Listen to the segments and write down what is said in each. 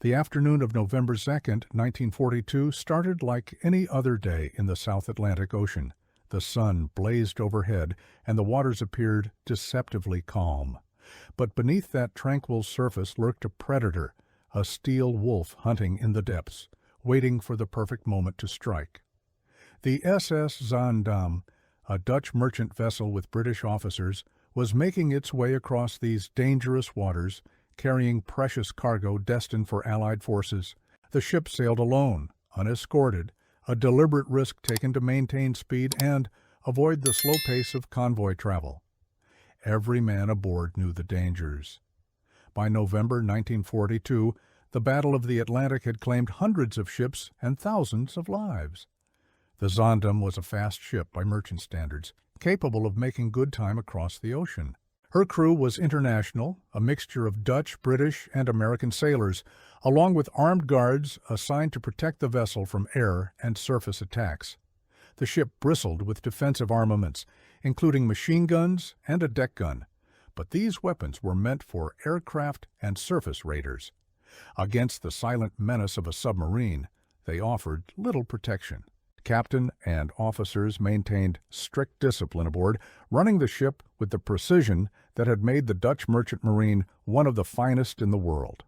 The afternoon of November 2nd, 1942, started like any other day in the South Atlantic Ocean. The sun blazed overhead, and the waters appeared deceptively calm. But beneath that tranquil surface lurked a predator, a steel wolf hunting in the depths, waiting for the perfect moment to strike. The SS Zaandam, a Dutch merchant vessel with British officers, was making its way across these dangerous waters, carrying precious cargo destined for Allied forces. The ship sailed alone, unescorted, a deliberate risk taken to maintain speed and avoid the slow pace of convoy travel. Every man aboard knew the dangers. By November 1942, the Battle of the Atlantic had claimed hundreds of ships and thousands of lives. The Zaandam was a fast ship by merchant standards, capable of making good time across the ocean. Her crew was international, a mixture of Dutch, British, and American sailors, along with armed guards assigned to protect the vessel from air and surface attacks. The ship bristled with defensive armaments, including machine guns and a deck gun, but these weapons were meant for aircraft and surface raiders. Against the silent menace of a submarine, they offered little protection. Captain and officers maintained strict discipline aboard, running the ship with the precision that had made the Dutch merchant marine one of the finest in the world.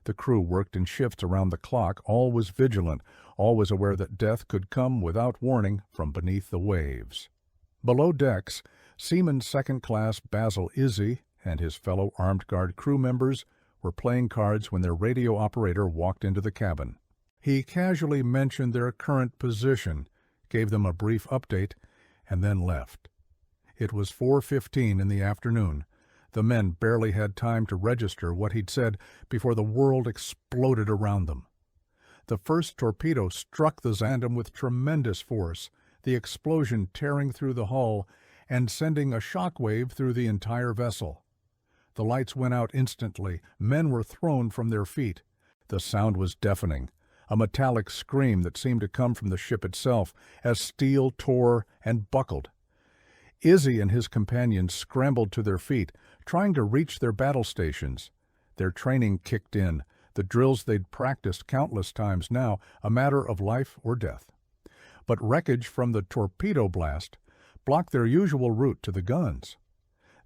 The crew worked in shifts around the clock, always vigilant, always aware that death could come without warning from beneath the waves. Below decks, Seaman Second Class Basil Izzy and his fellow armed guard crew members were playing cards when their radio operator walked into the cabin. He casually mentioned their current position, gave them a brief update, and then left. It was 4:15 in the afternoon. The men barely had time to register what he'd said before the world exploded around them. The first torpedo struck the Zaandam with tremendous force, the explosion tearing through the hull and sending a shock wave through the entire vessel. The lights went out instantly. Men were thrown from their feet. The sound was deafening, a metallic scream that seemed to come from the ship itself as steel tore and buckled. Izzy and his companions scrambled to their feet, trying to reach their battle stations. Their training kicked in, the drills they'd practiced countless times now, a matter of life or death. But wreckage from the torpedo blast blocked their usual route to the guns.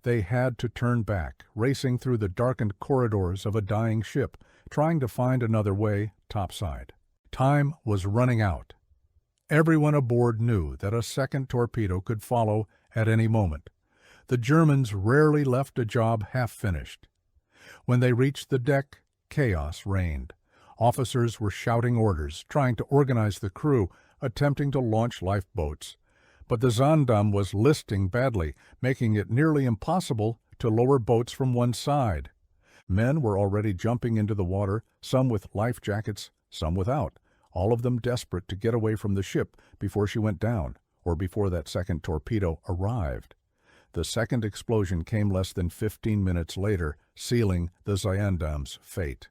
They had to turn back, racing through the darkened corridors of a dying ship, trying to find another way topside. Time was running out. Everyone aboard knew that a second torpedo could follow at any moment. The Germans rarely left a job half-finished. When they reached the deck, chaos reigned. Officers were shouting orders, trying to organize the crew, attempting to launch lifeboats. But the Zaandam was listing badly, making it nearly impossible to lower boats from one side. Men were already jumping into the water, some with life jackets, some without, all of them desperate to get away from the ship before she went down, or before that second torpedo arrived. The second explosion came less than 15 minutes later, sealing the Zaandam's fate.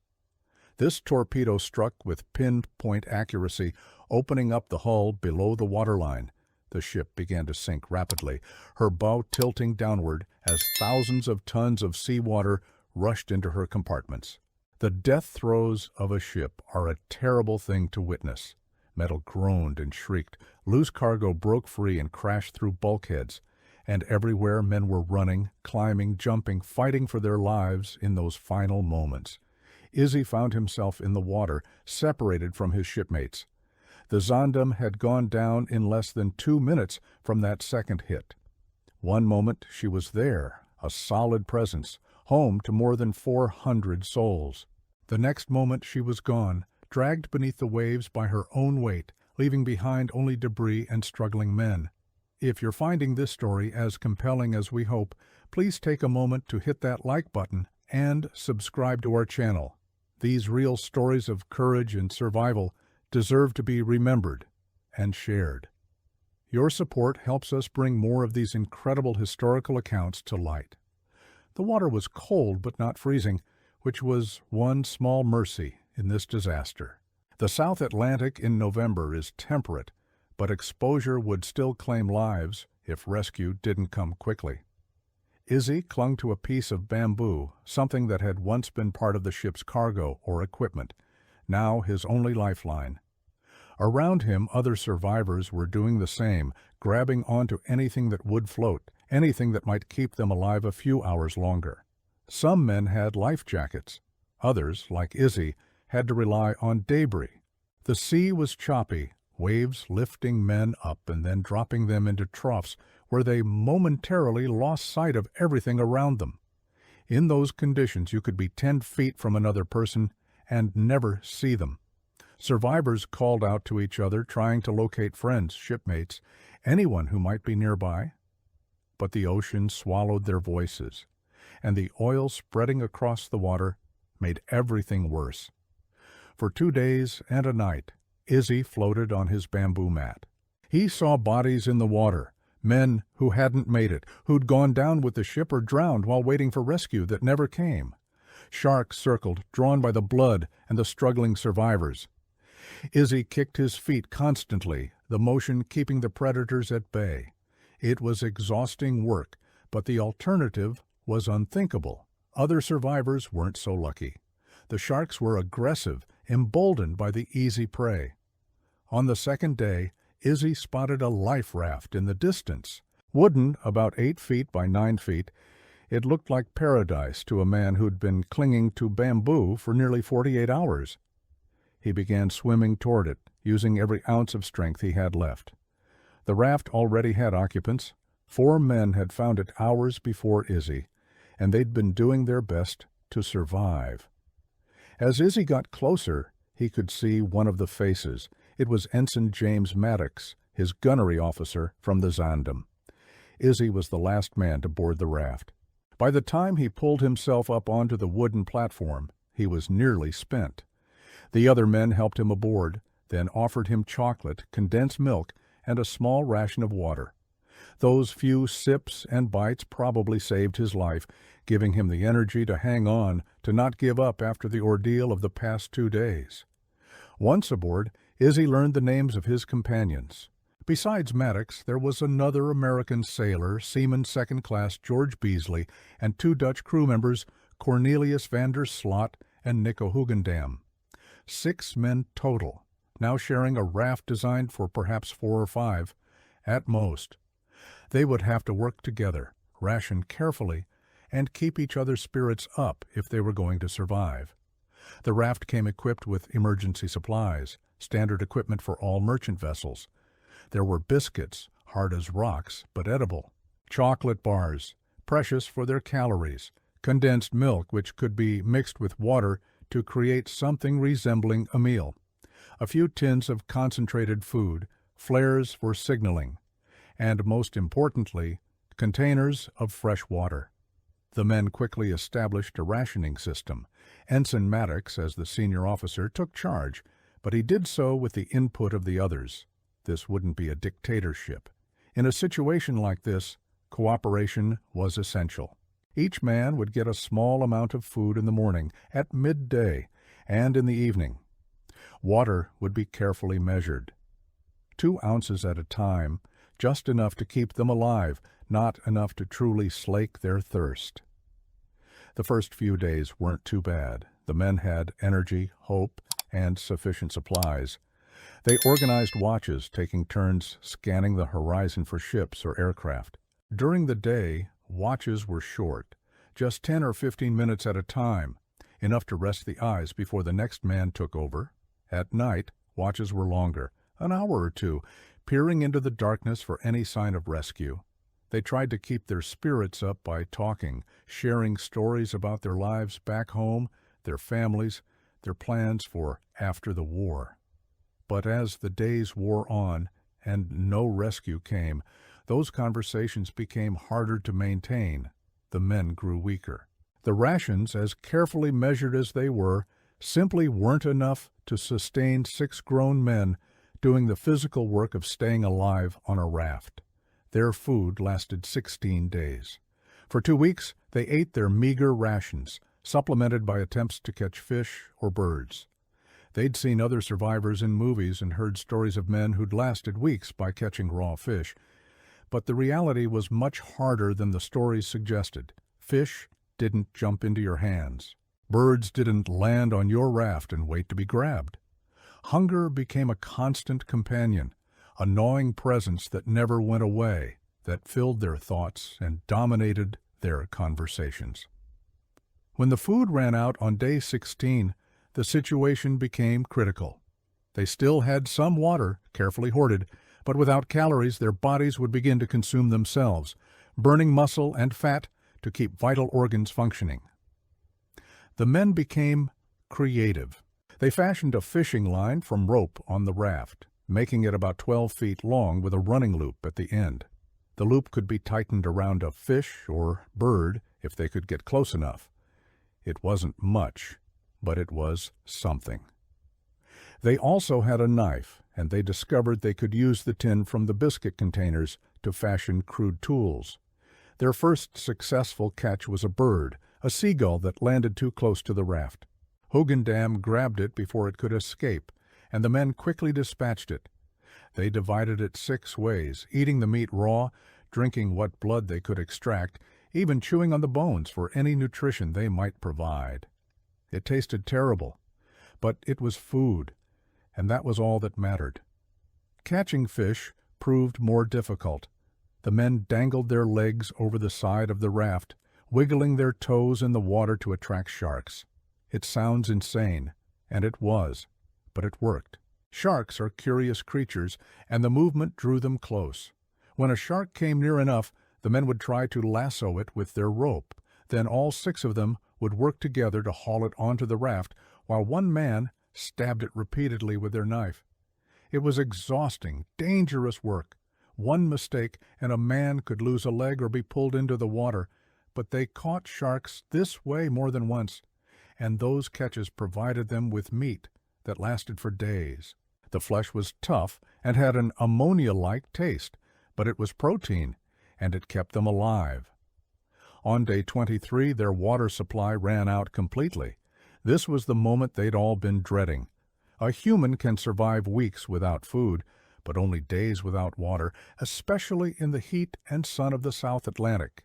This torpedo struck with pinpoint accuracy, opening up the hull below the waterline. The ship began to sink rapidly, her bow tilting downward as thousands of tons of seawater rushed into her compartments. The death throes of a ship are a terrible thing to witness. Metal groaned and shrieked, loose cargo broke free and crashed through bulkheads, and everywhere men were running, climbing, jumping, fighting for their lives in those final moments. Izzy found himself in the water, separated from his shipmates. The Zaandam had gone down in less than 2 minutes from that second hit. One moment she was there, a solid presence, home to more than 400 souls. The next moment she was gone, dragged beneath the waves by her own weight, leaving behind only debris and struggling men. If you're finding this story as compelling as we hope, please take a moment to hit that like button and subscribe to our channel. These real stories of courage and survival deserve to be remembered and shared. Your support helps us bring more of these incredible historical accounts to light. The water was cold but not freezing, which was one small mercy in this disaster. The South Atlantic in November is temperate, but exposure would still claim lives if rescue didn't come quickly. Izzy clung to a piece of bamboo, something that had once been part of the ship's cargo or equipment. now his only lifeline. Around him, other survivors were doing the same, grabbing onto anything that would float, anything that might keep them alive a few hours longer. Some men had life jackets. Others, like Izzy, had to rely on debris. The sea was choppy, waves lifting men up and then dropping them into troughs where they momentarily lost sight of everything around them. In those conditions, you could be 10 feet from another person and never see them. Survivors called out to each other, trying to locate friends, shipmates, anyone who might be nearby. But the ocean swallowed their voices, and the oil spreading across the water made everything worse. For 2 days and a night, Izzy floated on his bamboo mat. He saw bodies in the water, men who hadn't made it, who'd gone down with the ship or drowned while waiting for rescue that never came. Sharks circled, drawn by the blood and the struggling survivors. Izzy kicked his feet constantly, the motion keeping the predators at bay. It was exhausting work, but the alternative was unthinkable. Other survivors weren't so lucky. The sharks were aggressive, emboldened by the easy prey. On the second day, Izzy spotted a life raft in the distance. Wooden, about 8 feet by 9 feet, it looked like paradise to a man who'd been clinging to bamboo for nearly 48 hours. He began swimming toward it, using every ounce of strength he had left. The raft already had occupants. 4 men had found it hours before Izzy, and they'd been doing their best to survive. As Izzy got closer, he could see one of the faces. It was Ensign James Maddox, his gunnery officer from the Zandam. Izzy was the last man to board the raft. By the time he pulled himself up onto the wooden platform, he was nearly spent. The other men helped him aboard, then offered him chocolate, condensed milk, and a small ration of water. Those few sips and bites probably saved his life, giving him the energy to hang on, to not give up after the ordeal of the past 2 days. Once aboard, Izzy learned the names of his companions. Besides Maddox, there was another American sailor, Seaman Second Class George Beasley, and 2 Dutch crew members, Cornelius van der Slot and Nico Hugendam. 6 men total, now sharing a raft designed for perhaps 4 or 5, at most. They would have to work together, ration carefully, and keep each other's spirits up if they were going to survive. The raft came equipped with emergency supplies, standard equipment for all merchant vessels. There were biscuits, hard as rocks, but edible, chocolate bars, precious for their calories, condensed milk which could be mixed with water to create something resembling a meal, a few tins of concentrated food, flares for signaling, and most importantly, containers of fresh water. The men quickly established a rationing system. Ensign Maddox, as the senior officer, took charge, but he did so with the input of the others. This wouldn't be a dictatorship. In a situation like this, cooperation was essential. Each man would get a small amount of food in the morning, at midday, and in the evening. Water would be carefully measured. 2 ounces at a time, just enough to keep them alive, not enough to truly slake their thirst. The first few days weren't too bad. The men had energy, hope, and sufficient supplies. They organized watches, taking turns scanning the horizon for ships or aircraft. During the day, watches were short, just 10 or 15 minutes at a time, enough to rest the eyes before the next man took over. At night, watches were longer, an hour or 2, peering into the darkness for any sign of rescue. They tried to keep their spirits up by talking, sharing stories about their lives back home, their families, their plans for after the war. But as the days wore on and no rescue came, those conversations became harder to maintain. The men grew weaker. The rations, as carefully measured as they were, simply weren't enough to sustain 6 grown men doing the physical work of staying alive on a raft. Their food lasted 16 days. For 2 weeks, they ate their meager rations, supplemented by attempts to catch fish or birds. They'd seen other survivors in movies and heard stories of men who'd lasted weeks by catching raw fish. But the reality was much harder than the stories suggested. Fish didn't jump into your hands. Birds didn't land on your raft and wait to be grabbed. Hunger became a constant companion, a gnawing presence that never went away, that filled their thoughts and dominated their conversations. When the food ran out on day 16, the situation became critical. They still had some water, carefully hoarded, but without calories their bodies would begin to consume themselves, burning muscle and fat to keep vital organs functioning. The men became creative. They fashioned a fishing line from rope on the raft, making it about 12 feet long with a running loop at the end. The loop could be tightened around a fish or bird if they could get close enough. It wasn't much, but it was something. They also had a knife, and they discovered they could use the tin from the biscuit containers to fashion crude tools. Their first successful catch was a bird, a seagull that landed too close to the raft. Hugendam grabbed it before it could escape, and the men quickly dispatched it. They divided it 6 ways, eating the meat raw, drinking what blood they could extract, even chewing on the bones for any nutrition they might provide. It tasted terrible, but it was food, and that was all that mattered. Catching fish proved more difficult. The men dangled their legs over the side of the raft, wiggling their toes in the water to attract sharks. It sounds insane, and it was, but it worked. Sharks are curious creatures, and the movement drew them close. When a shark came near enough, the men would try to lasso it with their rope. Then all 6 of them would work together to haul it onto the raft, while one man stabbed it repeatedly with their knife. It was exhausting, dangerous work. One mistake, and a man could lose a leg or be pulled into the water. But they caught sharks this way more than once, and those catches provided them with meat that lasted for days. The flesh was tough and had an ammonia-like taste, but it was protein, and it kept them alive. On day 23, their water supply ran out completely. This was the moment they'd all been dreading. A human can survive weeks without food, but only days without water, especially in the heat and sun of the South Atlantic.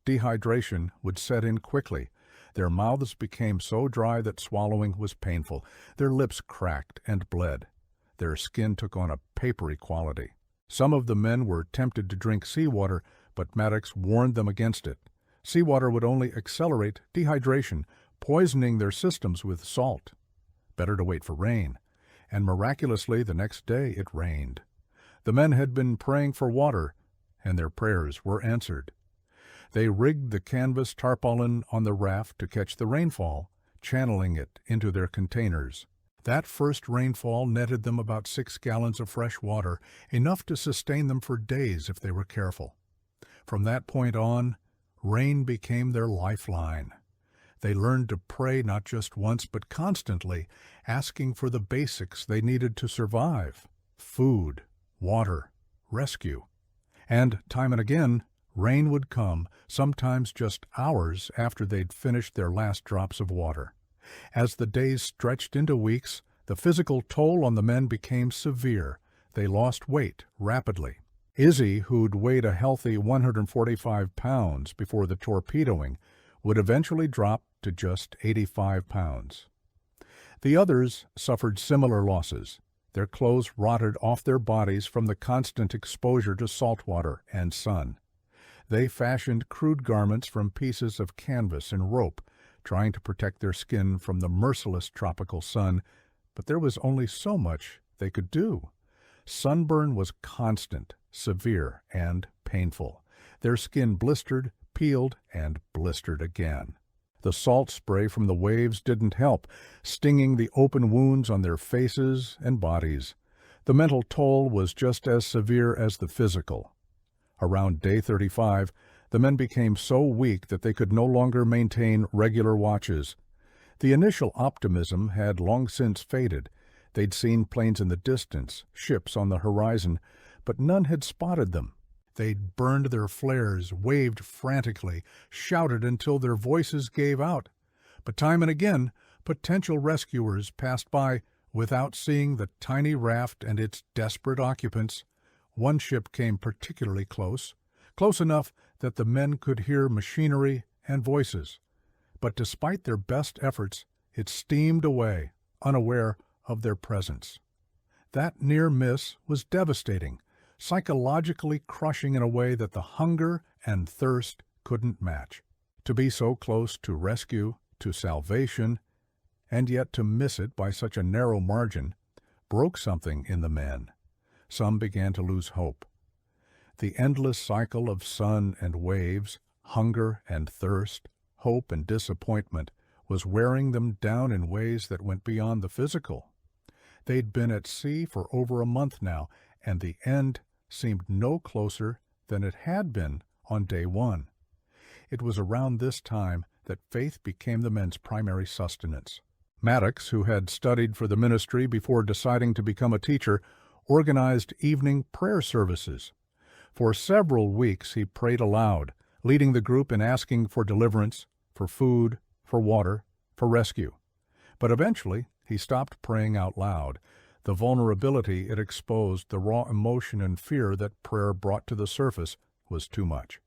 Dehydration would set in quickly. Their mouths became so dry that swallowing was painful. Their lips cracked and bled. Their skin took on a papery quality. Some of the men were tempted to drink seawater, but Maddox warned them against it. Seawater would only accelerate dehydration, poisoning their systems with salt. Better to wait for rain. And miraculously, the next day it rained. The men had been praying for water, and their prayers were answered. They rigged the canvas tarpaulin on the raft to catch the rainfall, channeling it into their containers. That first rainfall netted them about 6 gallons of fresh water, enough to sustain them for days if they were careful. From that point on, rain became their lifeline. They learned to pray not just once but constantly, asking for the basics they needed to survive: food, water, rescue. And time and again, rain would come, sometimes just hours after they'd finished their last drops of water. As the days stretched into weeks, the physical toll on the men became severe. They lost weight rapidly. Izzy, who'd weighed a healthy 145 pounds before the torpedoing, would eventually drop to just 85 pounds. The others suffered similar losses. Their clothes rotted off their bodies from the constant exposure to salt water and sun. They fashioned crude garments from pieces of canvas and rope, trying to protect their skin from the merciless tropical sun, but there was only so much they could do. Sunburn was constant, severe, and painful. Their skin blistered, peeled, and blistered again. The salt spray from the waves didn't help, stinging the open wounds on their faces and bodies. The mental toll was just as severe as the physical. Around day 35, the men became so weak that they could no longer maintain regular watches. The initial optimism had long since faded. They'd seen planes in the distance, ships on the horizon, but none had spotted them. They'd burned their flares, waved frantically, shouted until their voices gave out. But time and again, potential rescuers passed by without seeing the tiny raft and its desperate occupants. One ship came particularly close enough that the men could hear machinery and voices. But despite their best efforts, it steamed away, unaware of their presence. That near miss was devastating, psychologically crushing in a way that the hunger and thirst couldn't match. To be so close to rescue, to salvation, and yet to miss it by such a narrow margin, broke something in the men. Some began to lose hope. The endless cycle of sun and waves, hunger and thirst, hope and disappointment was wearing them down in ways that went beyond the physical. They'd been at sea for over a month now, and the end seemed no closer than it had been on day one. It was around this time that faith became the men's primary sustenance. Maddox, who had studied for the ministry before deciding to become a teacher, organized evening prayer services. For several weeks he prayed aloud, leading the group in asking for deliverance, for food, for water, for rescue. But eventually he stopped praying out loud. The vulnerability it exposed, the raw emotion and fear that prayer brought to the surface, was too much.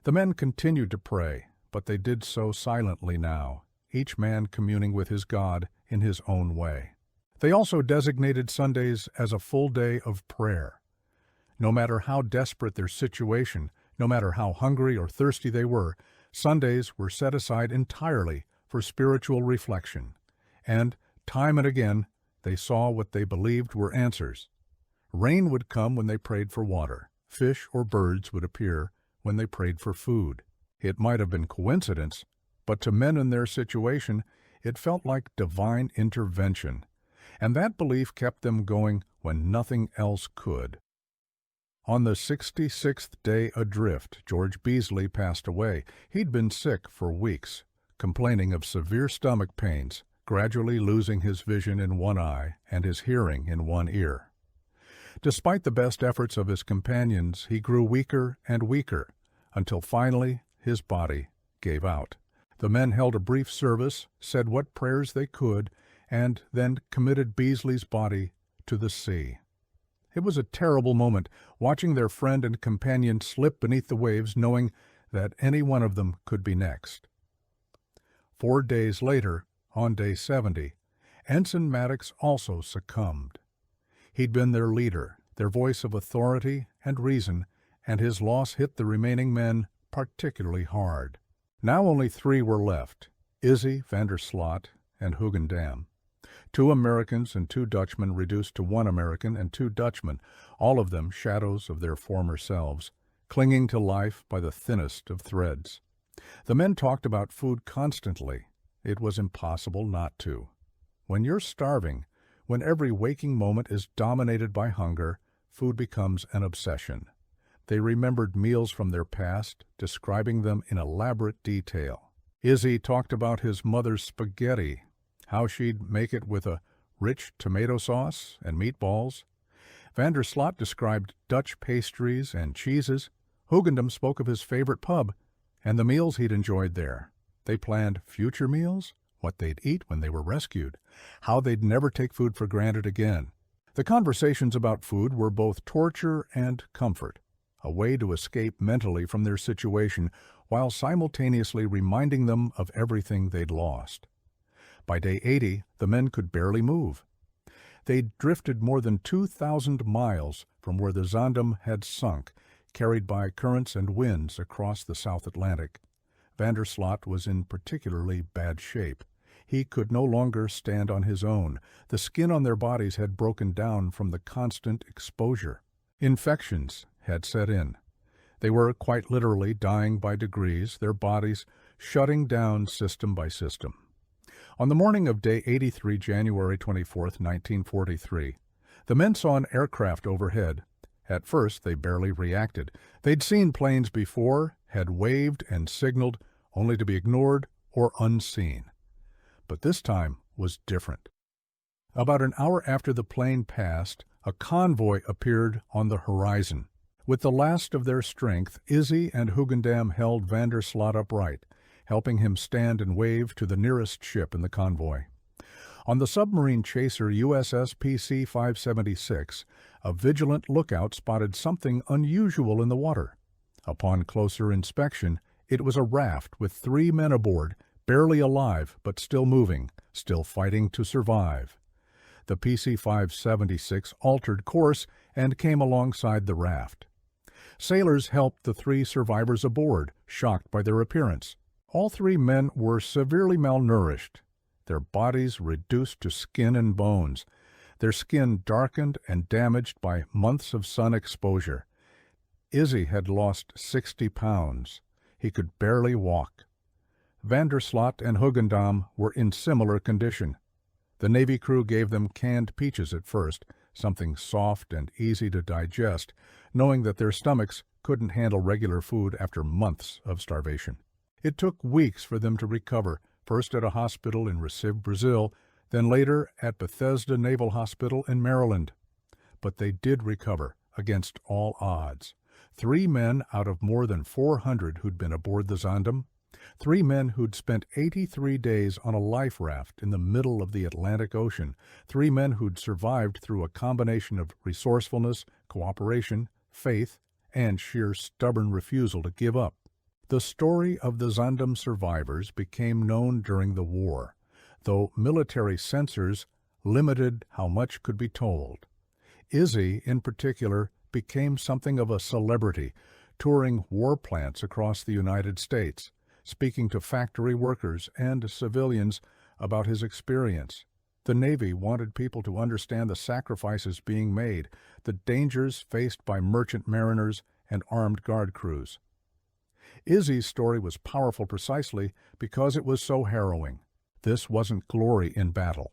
The men continued to pray, but they did so silently now, each man communing with his God in his own way. They also designated Sundays as a full day of prayer. No matter how desperate their situation, no matter how hungry or thirsty they were, Sundays were set aside entirely for spiritual reflection. And, time and again, they saw what they believed were answers. Rain would come when they prayed for water. Fish or birds would appear when they prayed for food. It might have been coincidence, but to men in their situation, it felt like divine intervention, and that belief kept them going when nothing else could. On the 66th day adrift, George Beasley passed away. He'd been sick for weeks, complaining of severe stomach pains, gradually losing his vision in one eye and his hearing in one ear. Despite the best efforts of his companions, he grew weaker and weaker, until finally his body gave out. The men held a brief service, said what prayers they could, and then committed Beasley's body to the sea. It was a terrible moment, watching their friend and companion slip beneath the waves, knowing that any one of them could be next. 4 days later, on day 70, Ensign Maddox also succumbed. He'd been their leader, their voice of authority and reason, and his loss hit the remaining men particularly hard. Now only 3 were left, Izzy, Vandersloot, and Hugendam. 2 Americans and 2 Dutchmen reduced to 1 American and 2 Dutchmen, all of them shadows of their former selves, clinging to life by the thinnest of threads. The men talked about food constantly. It was impossible not to. When you're starving, when every waking moment is dominated by hunger, food becomes an obsession. They remembered meals from their past, describing them in elaborate detail. Izzy talked about his mother's spaghetti, how she'd make it with a rich tomato sauce and meatballs. Vandersloot described Dutch pastries and cheeses. Hugendam spoke of his favorite pub and the meals he'd enjoyed there. They planned future meals, what they'd eat when they were rescued, how they'd never take food for granted again. The conversations about food were both torture and comfort, a way to escape mentally from their situation while simultaneously reminding them of everything they'd lost. By day 80, the men could barely move. They'd drifted more than 2,000 miles from where the Zaandam had sunk, carried by currents and winds across the South Atlantic. Vandersloot was in particularly bad shape. He could no longer stand on his own. The skin on their bodies had broken down from the constant exposure. Infections had set in. They were quite literally dying by degrees, their bodies shutting down system by system. On the morning of day 83, January 24, 1943, the men saw an aircraft overhead. At first, they barely reacted. They'd seen planes before, had waved and signaled, only to be ignored or unseen. But this time was different. About an hour after the plane passed, a convoy appeared on the horizon. With the last of their strength, Izzy and Hugendam held Vandersloot upright, helping him stand and wave to the nearest ship in the convoy. On the submarine chaser USS PC-576, a vigilant lookout spotted something unusual in the water. Upon closer inspection, it was a raft with 3 men aboard barely alive but still moving, still fighting to survive. The PC-576 altered course and came alongside the raft. Sailors helped the 3 survivors aboard, shocked by their appearance. All 3 men were severely malnourished, their bodies reduced to skin and bones, their skin darkened and damaged by months of sun exposure. Izzy had lost 60 pounds. He could barely walk. Vandersloot and Hugendam were in similar condition. The Navy crew gave them canned peaches at first, something soft and easy to digest, knowing that their stomachs couldn't handle regular food after months of starvation. It took weeks for them to recover, first at a hospital in Recife, Brazil, then later at Bethesda Naval Hospital in Maryland. But they did recover, against all odds. 3 men out of more than 400 who'd been aboard the Zaandam, 3 men who'd spent 83 days on a life raft in the middle of the Atlantic Ocean, 3 men who'd survived through a combination of resourcefulness, cooperation, faith, and sheer stubborn refusal to give up. The story of the Zaandam survivors became known during the war, though military censors limited how much could be told. Izzy, in particular, became something of a celebrity, touring war plants across the United States, speaking to factory workers and civilians about his experience. The Navy wanted people to understand the sacrifices being made, the dangers faced by merchant mariners and armed guard crews. Izzy's story was powerful precisely because it was so harrowing. This wasn't glory in battle.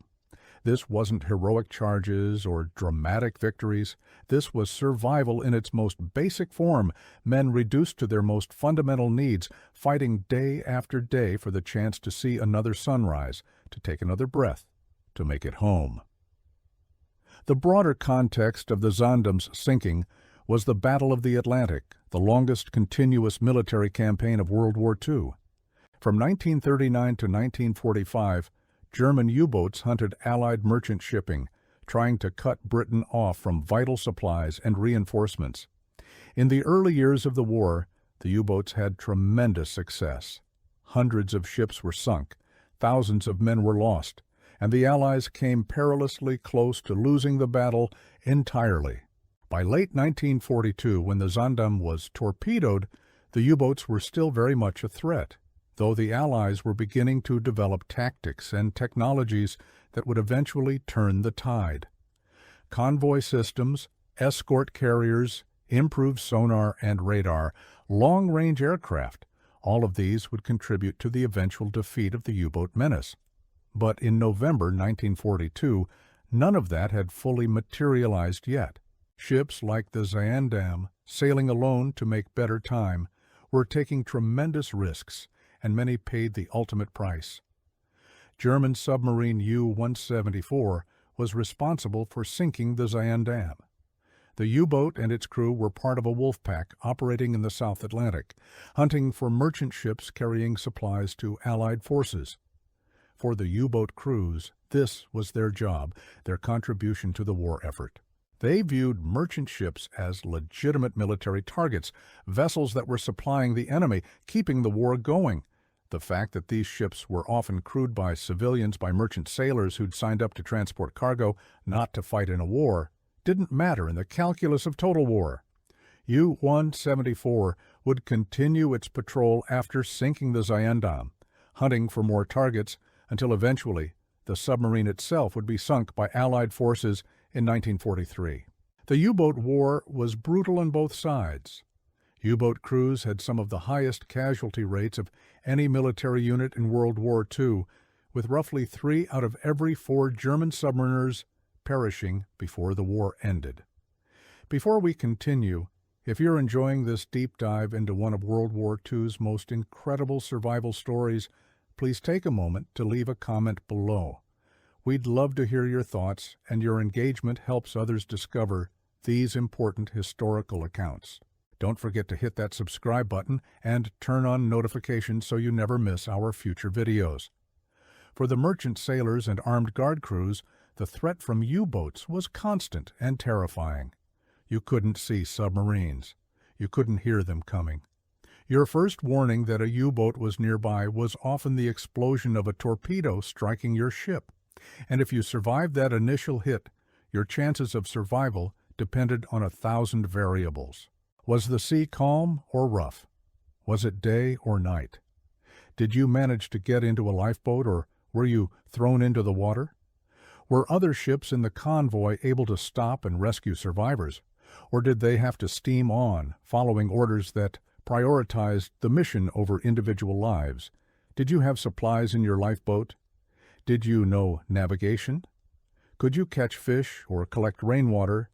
This wasn't heroic charges or dramatic victories. This was survival in its most basic form, men reduced to their most fundamental needs, fighting day after day for the chance to see another sunrise, to take another breath, to make it home. The broader context of the Zaandam's sinking was the Battle of the Atlantic, the longest continuous military campaign of World War II. From 1939 to 1945, German U-boats hunted Allied merchant shipping, trying to cut Britain off from vital supplies and reinforcements. In the early years of the war, the U-boats had tremendous success. Hundreds of ships were sunk, thousands of men were lost, and the Allies came perilously close to losing the battle entirely. By late 1942, when the Zaandam was torpedoed, the U-boats were still very much a threat, though the Allies were beginning to develop tactics and technologies that would eventually turn the tide. Convoy systems, escort carriers, improved sonar and radar, long-range aircraft, all of these would contribute to the eventual defeat of the U-boat menace. But in November 1942, none of that had fully materialized yet. Ships like the Zaandam, sailing alone to make better time, were taking tremendous risks, and many paid the ultimate price. German submarine U-174 was responsible for sinking the Zaandam. The U-boat and its crew were part of a wolf pack operating in the South Atlantic, hunting for merchant ships carrying supplies to Allied forces. For the U-boat crews, this was their job, their contribution to the war effort. They viewed merchant ships as legitimate military targets, vessels that were supplying the enemy, keeping the war going. The fact that these ships were often crewed by civilians, by merchant sailors who'd signed up to transport cargo, not to fight in a war, didn't matter in the calculus of total war. U-174 would continue its patrol after sinking the Zaandam, hunting for more targets until eventually the submarine itself would be sunk by Allied forces in 1943. The U-boat war was brutal on both sides. U-boat crews had some of the highest casualty rates of any military unit in World War II, with roughly 3 out of every 4 German submariners perishing before the war ended. Before we continue, if you're enjoying this deep dive into one of World War II's most incredible survival stories, please take a moment to leave a comment below. We'd love to hear your thoughts, and your engagement helps others discover these important historical accounts. Don't forget to hit that subscribe button and turn on notifications so you never miss our future videos. For the merchant sailors and armed guard crews, the threat from U-boats was constant and terrifying. You couldn't see submarines. You couldn't hear them coming. Your first warning that a U-boat was nearby was often the explosion of a torpedo striking your ship, and if you survived that initial hit, your chances of survival depended on 1,000 variables. Was the sea calm or rough? Was it day or night? Did you manage to get into a lifeboat, or were you thrown into the water? Were other ships in the convoy able to stop and rescue survivors, or did they have to steam on, following orders that prioritized the mission over individual lives? Did you have supplies in your lifeboat? Did you know navigation? Could you catch fish or collect rainwater?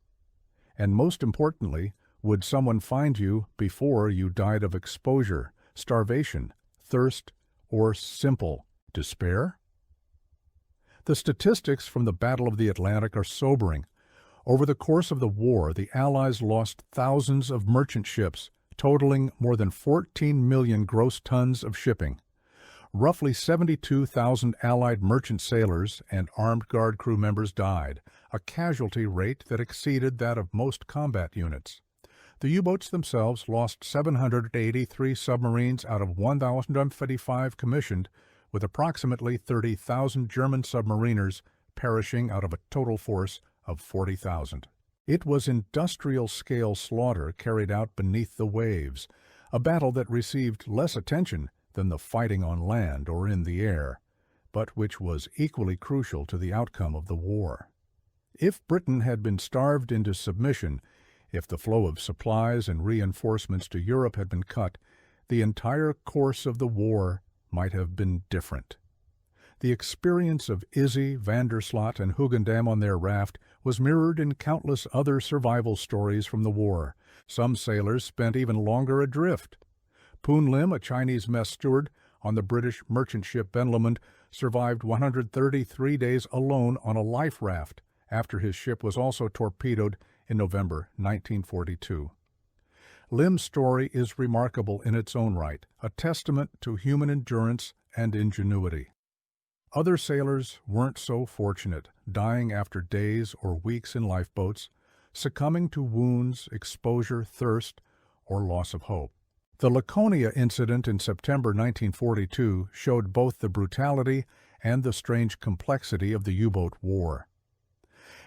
And most importantly, would someone find you before you died of exposure, starvation, thirst, or simple despair? The statistics from the Battle of the Atlantic are sobering. Over the course of the war, the Allies lost thousands of merchant ships, totaling more than 14 million gross tons of shipping. Roughly 72,000 Allied merchant sailors and armed guard crew members died, a casualty rate that exceeded that of most combat units. The U-boats themselves lost 783 submarines out of 1,055 commissioned, with approximately 30,000 German submariners perishing out of a total force of 40,000. It was industrial-scale slaughter carried out beneath the waves, a battle that received less attention than the fighting on land or in the air, but which was equally crucial to the outcome of the war. If Britain had been starved into submission, if the flow of supplies and reinforcements to Europe had been cut, the entire course of the war might have been different. The experience of Izzy, Vandersloot, and Hugendam on their raft was mirrored in countless other survival stories from the war. Some sailors spent even longer adrift. Poon Lim, a Chinese mess steward on the British merchant ship Ben Lomond, survived 133 days alone on a life raft after his ship was also torpedoed in November 1942. Lim's story is remarkable in its own right, a testament to human endurance and ingenuity. Other sailors weren't so fortunate, dying after days or weeks in lifeboats, succumbing to wounds, exposure, thirst, or loss of hope. The Laconia incident in September 1942 showed both the brutality and the strange complexity of the U-boat war.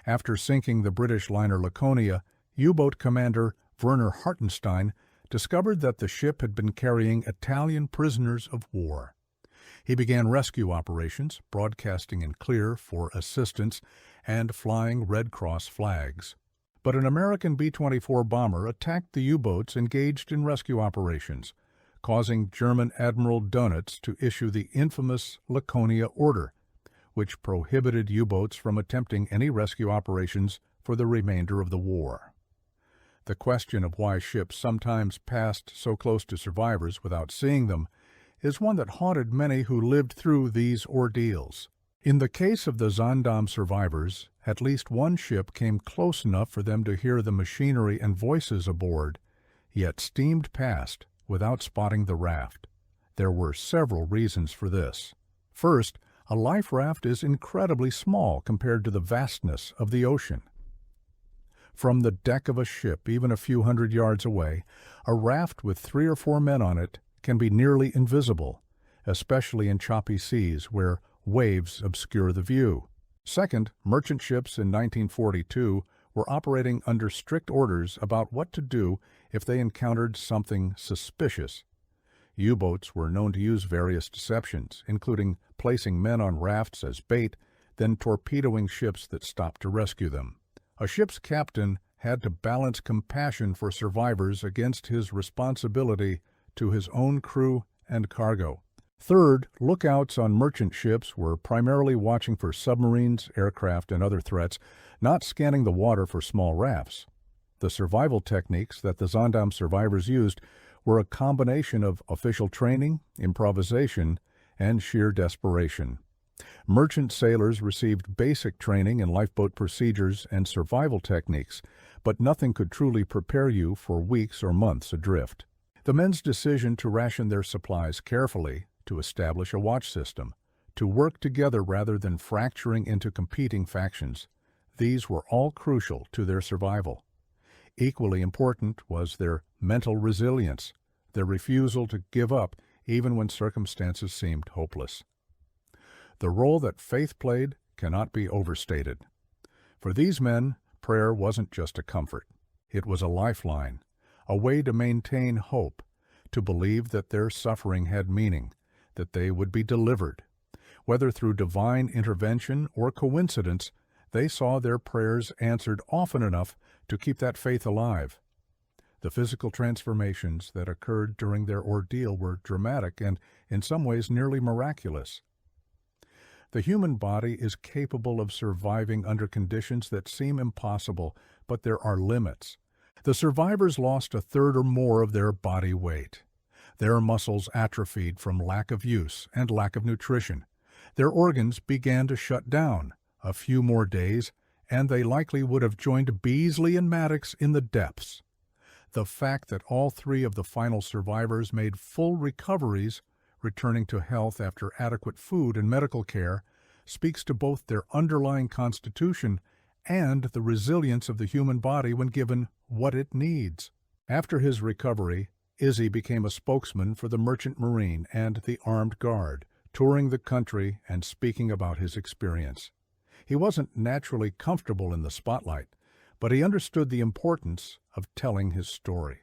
After sinking the British liner Laconia, U-boat commander Werner Hartenstein discovered that the ship had been carrying Italian prisoners of war. He began rescue operations, broadcasting in clear for assistance and flying Red Cross flags. But an American B-24 bomber attacked the U-boats engaged in rescue operations, causing German Admiral Dönitz to issue the infamous Laconia Order, which prohibited U-boats from attempting any rescue operations for the remainder of the war. The question of why ships sometimes passed so close to survivors without seeing them is one that haunted many who lived through these ordeals. In the case of the Zaandam survivors, at least one ship came close enough for them to hear the machinery and voices aboard, yet steamed past without spotting the raft. There were several reasons for this. First, a life raft is incredibly small compared to the vastness of the ocean. From the deck of a ship, even a few hundred yards away, a raft with 3 or 4 men on it can be nearly invisible, especially in choppy seas where waves obscure the view. Second, merchant ships in 1942 were operating under strict orders about what to do if they encountered something suspicious. U-boats were known to use various deceptions, including placing men on rafts as bait, then torpedoing ships that stopped to rescue them. A ship's captain had to balance compassion for survivors against his responsibility to his own crew and cargo. Third, lookouts on merchant ships were primarily watching for submarines, aircraft, and other threats, not scanning the water for small rafts. The survival techniques that the Zaandam survivors used were a combination of official training, improvisation, and sheer desperation. Merchant sailors received basic training in lifeboat procedures and survival techniques, but nothing could truly prepare you for weeks or months adrift. The men's decision to ration their supplies carefully, to establish a watch system, to work together rather than fracturing into competing factions, these were all crucial to their survival. Equally important was their mental resilience, their refusal to give up even when circumstances seemed hopeless. The role that faith played cannot be overstated. For these men, prayer wasn't just a comfort. It was a lifeline, a way to maintain hope, to believe that their suffering had meaning, that they would be delivered. Whether through divine intervention or coincidence, they saw their prayers answered often enough to keep that faith alive. The physical transformations that occurred during their ordeal were dramatic and, in some ways, nearly miraculous. The human body is capable of surviving under conditions that seem impossible, but there are limits. The survivors lost a third or more of their body weight. Their muscles atrophied from lack of use and lack of nutrition. Their organs began to shut down. A few more days, and they likely would have joined Beasley and Maddox in the depths. The fact that all three of the final survivors made full recoveries, returning to health after adequate food and medical care, speaks to both their underlying constitution and the resilience of the human body when given what it needs. After his recovery, Izzy became a spokesman for the Merchant Marine and the Armed Guard, touring the country and speaking about his experience. He wasn't naturally comfortable in the spotlight, but he understood the importance of telling his story.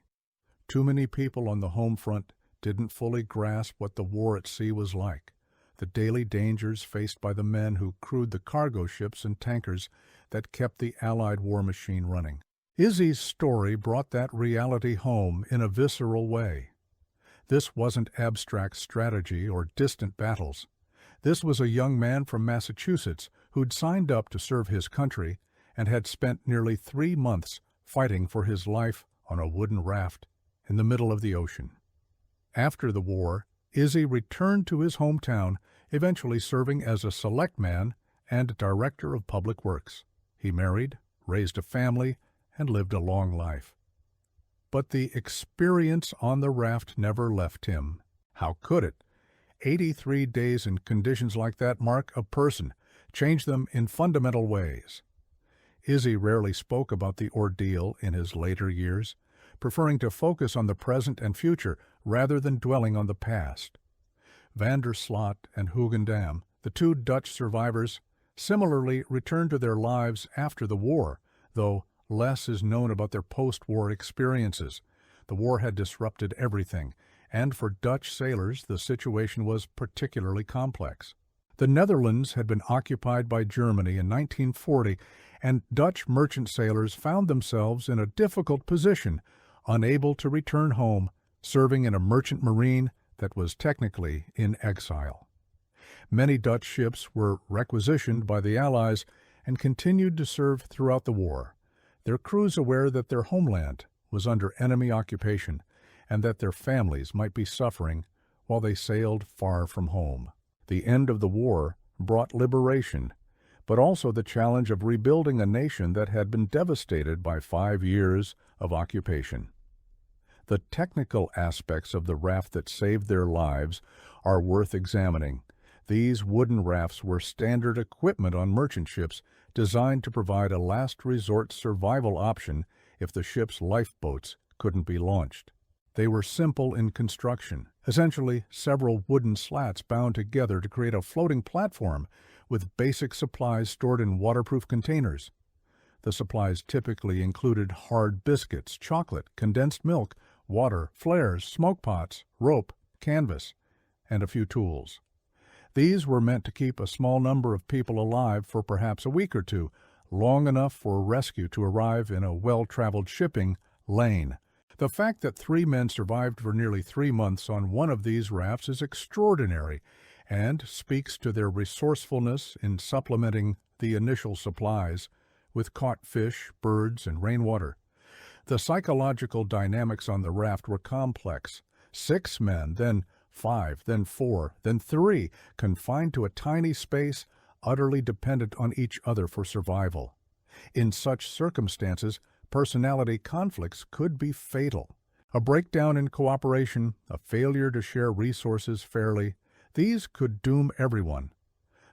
Too many people on the home front didn't fully grasp what the war at sea was like, the daily dangers faced by the men who crewed the cargo ships and tankers that kept the Allied war machine running. Izzy's story brought that reality home in a visceral way. This wasn't abstract strategy or distant battles. This was a young man from Massachusetts who'd signed up to serve his country and had spent nearly 3 months fighting for his life on a wooden raft in the middle of the ocean. After the war, Izzy returned to his hometown, eventually serving as a selectman and director of public works. He married, raised a family, and lived a long life. But the experience on the raft never left him. How could it? 83 days in conditions like that mark a person, change them in fundamental ways. Izzy rarely spoke about the ordeal in his later years, preferring to focus on the present and future rather than dwelling on the past. Van der Sloot and Hugendam, the two Dutch survivors, similarly returned to their lives after the war, though less is known about their post-war experiences. The war had disrupted everything, and for Dutch sailors the situation was particularly complex. The Netherlands had been occupied by Germany in 1940, and Dutch merchant sailors found themselves in a difficult position, unable to return home, serving in a merchant marine that was technically in exile. Many Dutch ships were requisitioned by the Allies and continued to serve throughout the war, their crews aware that their homeland was under enemy occupation and that their families might be suffering while they sailed far from home. The end of the war brought liberation, but also the challenge of rebuilding a nation that had been devastated by 5 years of occupation. The technical aspects of the raft that saved their lives are worth examining. These wooden rafts were standard equipment on merchant ships designed to provide a last resort survival option if the ship's lifeboats couldn't be launched. They were simple in construction, essentially several wooden slats bound together to create a floating platform with basic supplies stored in waterproof containers. The supplies typically included hard biscuits, chocolate, condensed milk, water, flares, smoke pots, rope, canvas, and a few tools. These were meant to keep a small number of people alive for perhaps a week or two, long enough for rescue to arrive in a well-traveled shipping lane. The fact that 3 men survived for nearly 3 months on one of these rafts is extraordinary and speaks to their resourcefulness in supplementing the initial supplies with caught fish, birds, and rainwater. The psychological dynamics on the raft were complex. 6 men, then 5, then 4, then 3, confined to a tiny space, utterly dependent on each other for survival. In such circumstances, personality conflicts could be fatal. A breakdown in cooperation, a failure to share resources fairly, these could doom everyone.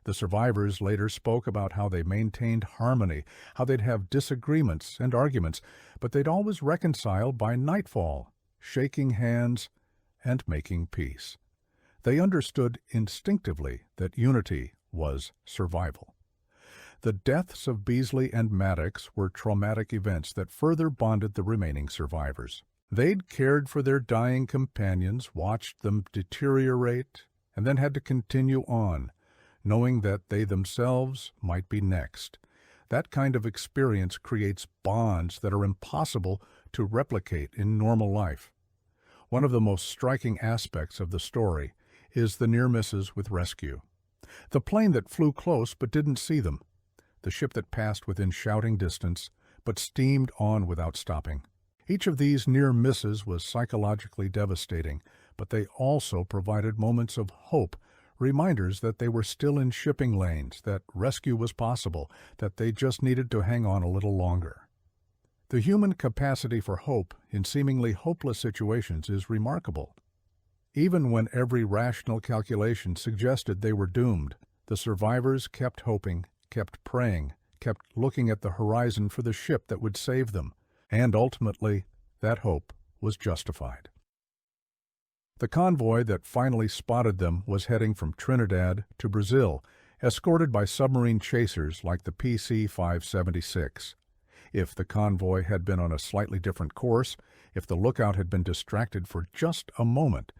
The survivors later spoke about how they maintained harmony, how they'd have disagreements and arguments, but they'd always reconcile by nightfall, shaking hands and making peace. They understood instinctively that unity was survival. The deaths of Beasley and Maddox were traumatic events that further bonded the remaining survivors. They'd cared for their dying companions, watched them deteriorate, and then had to continue on, knowing that they themselves might be next. That kind of experience creates bonds that are impossible to replicate in normal life. One of the most striking aspects of the story is the near misses with rescue. The plane that flew close but didn't see them. The ship that passed within shouting distance but steamed on without stopping. Each of these near misses was psychologically devastating, but they also provided moments of hope, reminders that they were still in shipping lanes, that rescue was possible, that they just needed to hang on a little longer. The human capacity for hope in seemingly hopeless situations is remarkable. Even when every rational calculation suggested they were doomed, the survivors kept hoping, kept praying, kept looking at the horizon for the ship that would save them, and ultimately, that hope was justified. The convoy that finally spotted them was heading from Trinidad to Brazil, escorted by submarine chasers like the PC-576. If the convoy had been on a slightly different course, if the lookout had been distracted for just a moment,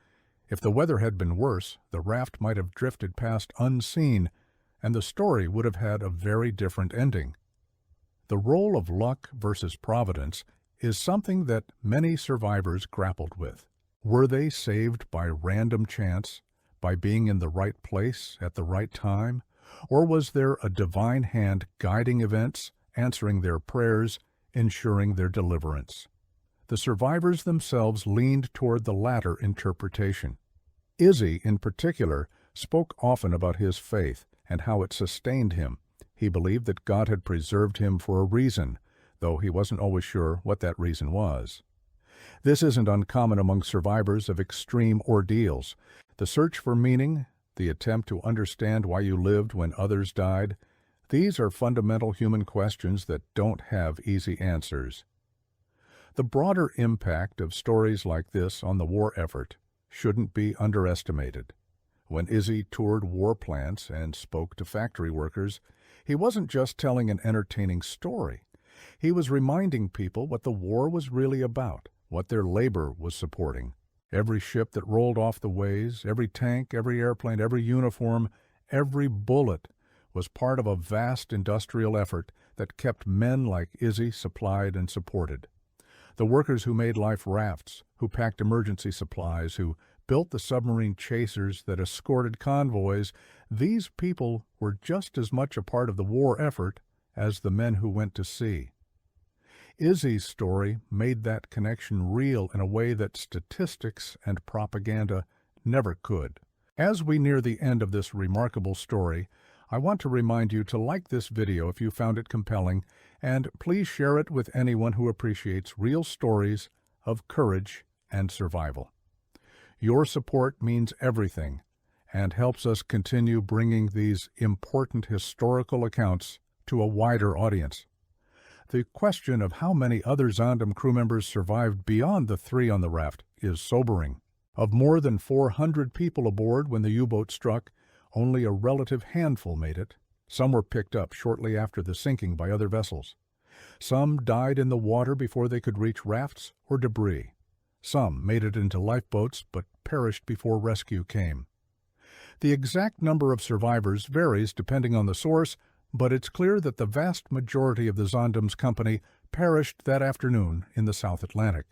if the weather had been worse, the raft might have drifted past unseen, and the story would have had a very different ending. The role of luck versus providence is something that many survivors grappled with. Were they saved by random chance, by being in the right place at the right time, or was there a divine hand guiding events, answering their prayers, ensuring their deliverance? The survivors themselves leaned toward the latter interpretation. Izzy, in particular, spoke often about his faith and how it sustained him. He believed that God had preserved him for a reason, though he wasn't always sure what that reason was. This isn't uncommon among survivors of extreme ordeals. The search for meaning, the attempt to understand why you lived when others died, these are fundamental human questions that don't have easy answers. The broader impact of stories like this on the war effort shouldn't be underestimated. When Izzy toured war plants and spoke to factory workers, he wasn't just telling an entertaining story. He was reminding people what the war was really about, what their labor was supporting. Every ship that rolled off the ways, every tank, every airplane, every uniform, every bullet was part of a vast industrial effort that kept men like Izzy supplied and supported. The workers who made life rafts, who packed emergency supplies, who built the submarine chasers that escorted convoys, these people were just as much a part of the war effort as the men who went to sea. Izzy's story made that connection real in a way that statistics and propaganda never could. As we near the end of this remarkable story, I want to remind you to like this video if you found it compelling, and please share it with anyone who appreciates real stories of courage and survival. Your support means everything and helps us continue bringing these important historical accounts to a wider audience. The question of how many other Zondam crew members survived beyond the 3 on the raft is sobering. Of more than 400 people aboard when the U-boat struck, only a relative handful made it. Some were picked up shortly after the sinking by other vessels. Some died in the water before they could reach rafts or debris. Some made it into lifeboats but perished before rescue came. The exact number of survivors varies depending on the source, but it's clear that the vast majority of the Zondam's company perished that afternoon in the South Atlantic.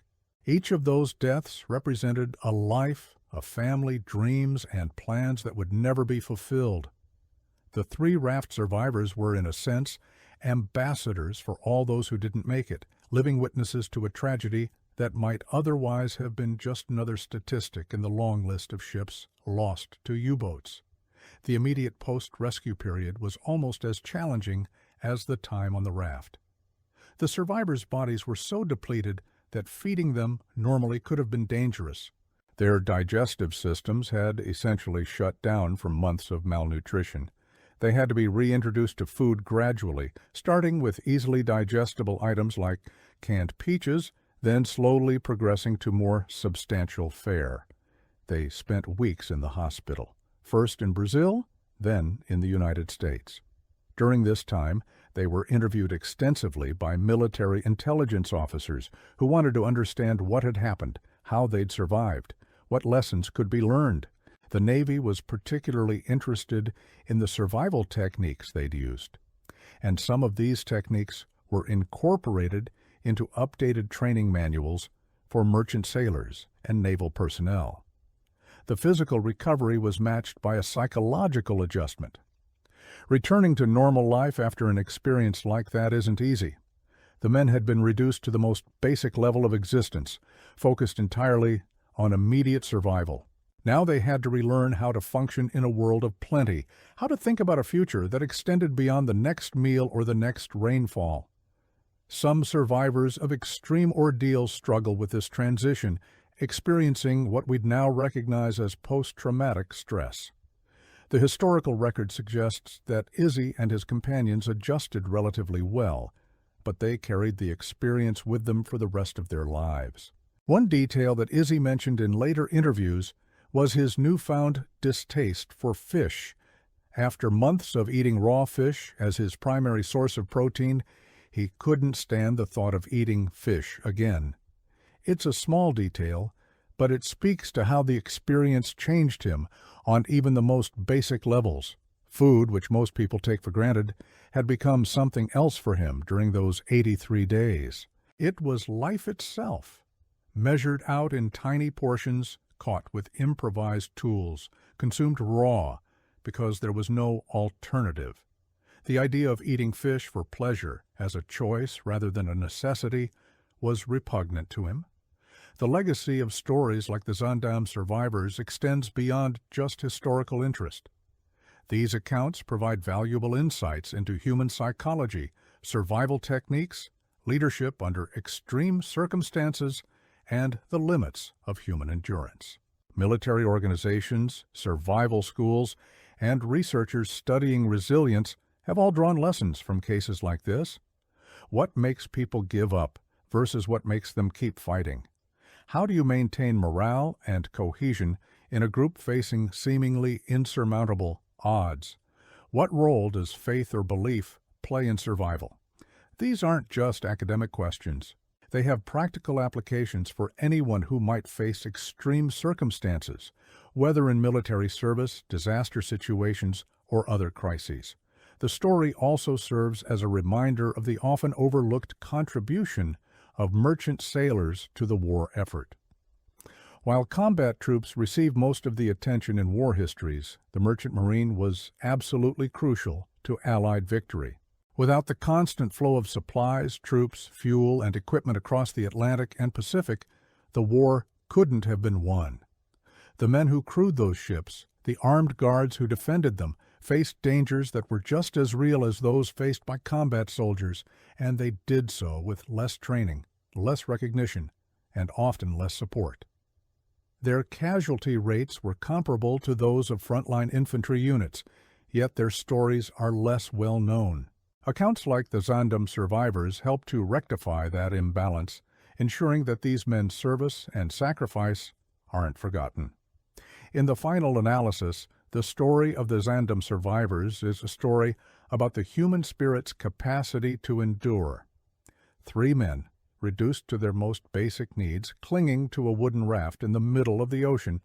Each of those deaths represented a life, a family, dreams, and plans that would never be fulfilled. The 3 raft survivors were, in a sense, ambassadors for all those who didn't make it, living witnesses to a tragedy that might otherwise have been just another statistic in the long list of ships lost to U-boats. The immediate post-rescue period was almost as challenging as the time on the raft. The survivors' bodies were so depleted that feeding them normally could have been dangerous. Their digestive systems had essentially shut down from months of malnutrition. They had to be reintroduced to food gradually, starting with easily digestible items like canned peaches, then slowly progressing to more substantial fare. They spent weeks in the hospital, first in Brazil, then in the United States. During this time, they were interviewed extensively by military intelligence officers who wanted to understand what had happened, how they'd survived, what lessons could be learned. The Navy was particularly interested in the survival techniques they'd used, and some of these techniques were incorporated into updated training manuals for merchant sailors and naval personnel. The physical recovery was matched by a psychological adjustment. Returning to normal life after an experience like that isn't easy. The men had been reduced to the most basic level of existence, focused entirely on immediate survival. Now they had to relearn how to function in a world of plenty, how to think about a future that extended beyond the next meal or the next rainfall. Some survivors of extreme ordeals struggle with this transition, experiencing what we'd now recognize as post-traumatic stress. The historical record suggests that Izzy and his companions adjusted relatively well, but they carried the experience with them for the rest of their lives. One detail that Izzy mentioned in later interviews was his newfound distaste for fish. After months of eating raw fish as his primary source of protein, he couldn't stand the thought of eating fish again. It's a small detail, but it speaks to how the experience changed him on even the most basic levels. Food, which most people take for granted, had become something else for him during those 83 days. It was life itself, measured out in tiny portions, caught with improvised tools, consumed raw because there was no alternative. The idea of eating fish for pleasure as a choice rather than a necessity was repugnant to him. The legacy of stories like the Zaandam survivors extends beyond just historical interest. These accounts provide valuable insights into human psychology, survival techniques, leadership under extreme circumstances, and the limits of human endurance. Military organizations, survival schools, and researchers studying resilience have all drawn lessons from cases like this. What makes people give up versus what makes them keep fighting? How do you maintain morale and cohesion in a group facing seemingly insurmountable odds? What role does faith or belief play in survival? These aren't just academic questions. They have practical applications for anyone who might face extreme circumstances, whether in military service, disaster situations, or other crises. The story also serves as a reminder of the often overlooked contribution of merchant sailors to the war effort. While combat troops receive most of the attention in war histories, the Merchant Marine was absolutely crucial to Allied victory. Without the constant flow of supplies, troops, fuel, and equipment across the Atlantic and Pacific, the war couldn't have been won. The men who crewed those ships, the armed guards who defended them, faced dangers that were just as real as those faced by combat soldiers, and they did so with less training, less recognition, and often less support. Their casualty rates were comparable to those of frontline infantry units, yet their stories are less well known. Accounts like the Zaandam survivors help to rectify that imbalance, ensuring that these men's service and sacrifice aren't forgotten. In the final analysis, the story of the Zaandam survivors is a story about the human spirit's capacity to endure. 3 men, reduced to their most basic needs, clinging to a wooden raft in the middle of the ocean,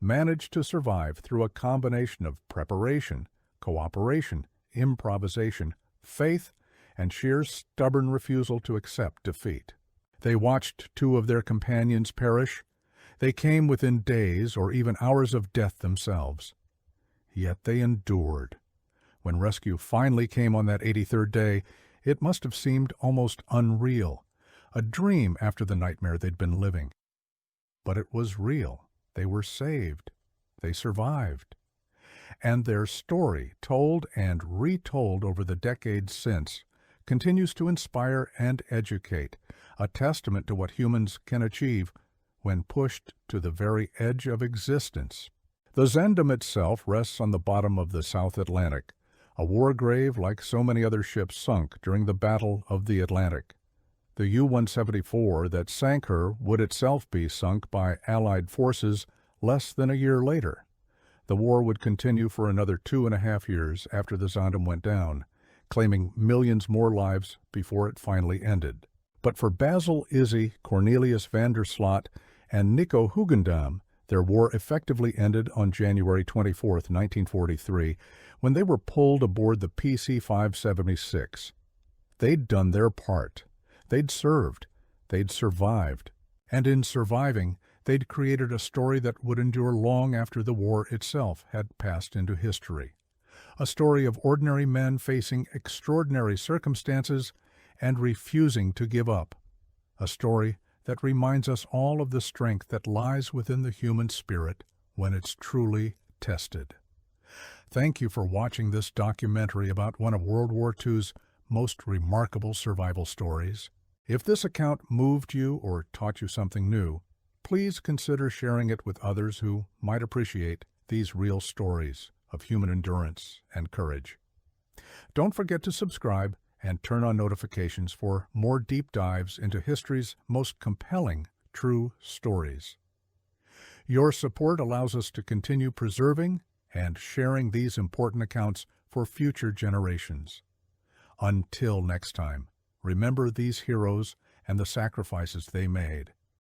managed to survive through a combination of preparation, cooperation, improvisation, faith, and sheer stubborn refusal to accept defeat. They watched 2 of their companions perish. They came within days or even hours of death themselves. Yet they endured. When rescue finally came on that 83rd day, it must have seemed almost unreal, a dream after the nightmare they'd been living. But it was real. They were saved. They survived. And their story, told and retold over the decades since, continues to inspire and educate, a testament to what humans can achieve when pushed to the very edge of existence. The Zaandam itself rests on the bottom of the South Atlantic, a war grave like so many other ships sunk during the Battle of the Atlantic. The U-174 that sank her would itself be sunk by Allied forces less than a year later. The war would continue for another 2.5 years after the Zondam went down, claiming millions more lives before it finally ended. But for Basil Izzy, Cornelius van der Slot, and Nico Hugendam, their war effectively ended on January 24, 1943, when they were pulled aboard the PC-576. They'd done their part. They'd served. They'd survived. And in surviving, they'd created a story that would endure long after the war itself had passed into history. A story of ordinary men facing extraordinary circumstances and refusing to give up. A story that reminds us all of the strength that lies within the human spirit when it's truly tested. Thank you for watching this documentary about one of World War II's most remarkable survival stories. If this account moved you or taught you something new, please consider sharing it with others who might appreciate these real stories of human endurance and courage. Don't forget to subscribe and turn on notifications for more deep dives into history's most compelling true stories. Your support allows us to continue preserving and sharing these important accounts for future generations. Until next time, remember these heroes and the sacrifices they made.